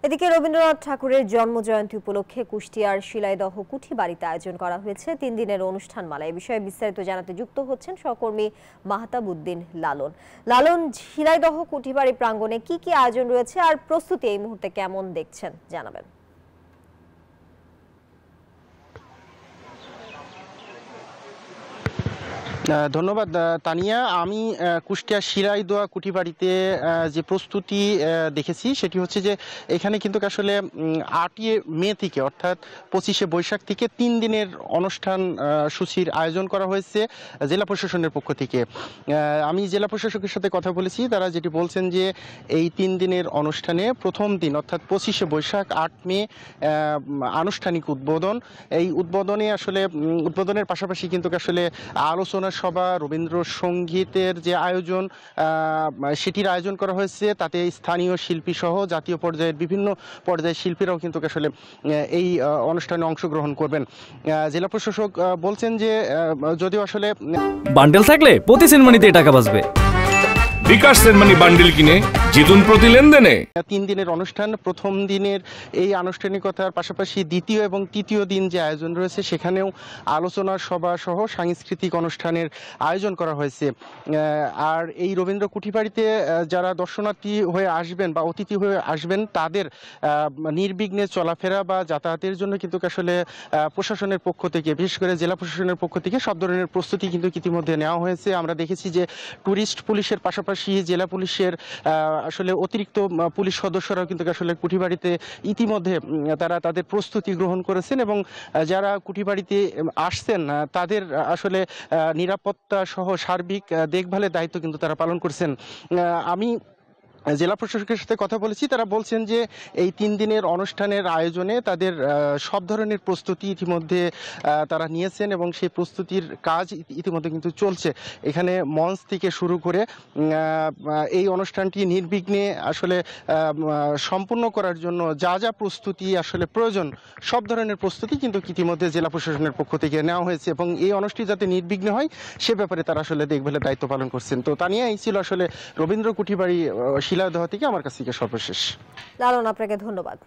এদিকে রবীন্দ্রনাথ ঠাকুরের জন্মজয়ন্তী উপলক্ষে কুষ্টিয়ার শিলাইদহ কুঠি বাড়িতে আয়োজন করা হয়েছে 3 দিনের অনুষ্ঠানমালা। এই বিষয়ে বিস্তারিত জানাতে যুক্ত হচ্ছেন সহকর্মী মাহতাব উদ্দিন লালন। লালন, শিলাইদহ কুঠি বাড়ি প্রাঙ্গণে কি কি আয়োজন রয়েছে আর প্রস্তুতি এই মুহূর্তে কেমন দেখছেন জানাবেন। ধন্যবাদ তানিয়া। আমি কুষ্টিয়া শিলাইদহ কুঠি বাড়িতে যে প্রস্তুতি দেখেছি সেটি হচ্ছে যে এখানে কিন্তু আসলে 8ই মে থেকে অর্থাৎ 25শে বৈশাখ থেকে 3 দিনের অনুষ্ঠান সূচির আয়োজন করা হয়েছে জেলা প্রশাসনের পক্ষ থেকে। আমি জেলা প্রশাসকের সাথে কথা বলেছি, তারা যেটি বলছেন যে এই 3 দিনের অনুষ্ঠানে প্রথম দিন অর্থাৎ 25শে বৈশাখ 8 মে আনুষ্ঠানিক উদ্বোধন। এই উদ্বোধনের পাশাপাশি কিন্তু আসলে আলোচনা সভা, রবীন্দ্রসঙ্গীতের যে আয়োজন সেটির আয়োজন করা হয়েছে। তাতে স্থানীয় শিল্পী সহ জাতীয় পর্যায়ের বিভিন্ন পর্যায়ের শিল্পীরাও কিন্তু আসলে এই অনুষ্ঠানে অংশগ্রহণ করবেন। জেলা প্রশাসক বলছেন যে যদিও আসলে বান্ডেল থাকলে প্রতি সেনমানিতে টাকা বাঁচবে। বিকাশ সেনমানি বান্ডেল কিনে জিতুন প্রতি লেনদেনে। 3 দিনের অনুষ্ঠান, প্রথম দিনের এই আনুষ্ঠানিকতার পাশাপাশি দ্বিতীয় এবং তৃতীয় দিন যে আয়োজন রয়েছে সেখানেও আলোচনা সভা সহ সাংস্কৃতিক অনুষ্ঠানের আয়োজন করা হয়েছে। আর এই রবীন্দ্র কুঠিবাড়িতে যারা দর্শনার্থী হয়ে আসবেন বা অতিথি হয়ে আসবেন তাদের নির্বিঘ্নে চলাফেরা বা যাতায়াতের জন্য কিন্তু আসলে প্রশাসনের পক্ষ থেকে, বিশেষ করে জেলা প্রশাসনের পক্ষ থেকে সব ধরনের প্রস্তুতি কিন্তু ইতিমধ্যে নেওয়া হয়েছে। আমরা দেখেছি যে ট্যুরিস্ট পুলিশের পাশাপাশি জেলা পুলিশের আসলে অতিরিক্ত পুলিশ সদস্যরাও কিন্তু আসলে কুঠিবাড়িতে ইতিমধ্যে তারা তাদের প্রস্তুতি গ্রহণ করেছেন এবং যারা কুঠিবাড়িতে আসছেন তাদের আসলে নিরাপত্তা সহ সার্বিক দেখভালের দায়িত্ব কিন্তু তারা পালন করছেন। আমি জেলা প্রশাসকের সাথে কথা বলেছি, তারা বলছেন যে এই 3 দিনের অনুষ্ঠানের আয়োজনে তাদের সব ধরনের প্রস্তুতি ইতিমধ্যে তারা নিয়েছেন এবং সেই প্রস্তুতির কাজ ইতিমধ্যে কিন্তু চলছে। এখানে মঞ্চ থেকে শুরু করে এই অনুষ্ঠানটি নির্বিঘ্নে আসলে সম্পূর্ণ করার জন্য যা যা প্রস্তুতি আসলে প্রয়োজন সব ধরনের প্রস্তুতি কিন্তু ইতিমধ্যে জেলা প্রশাসনের পক্ষ থেকে নেওয়া হয়েছে এবং এই অনুষ্ঠানটি যাতে নির্বিঘ্নে হয় সে ব্যাপারে তারা আসলে দেখভালের দায়িত্ব পালন করছেন। তো তা নিয়ে এই ছিল আসলে রবীন্দ্র কুঠিবাড়ি শিলাইদহ থেকে আমার কাছ থেকে সর্বশেষ। লালন, আপনাকে ধন্যবাদ।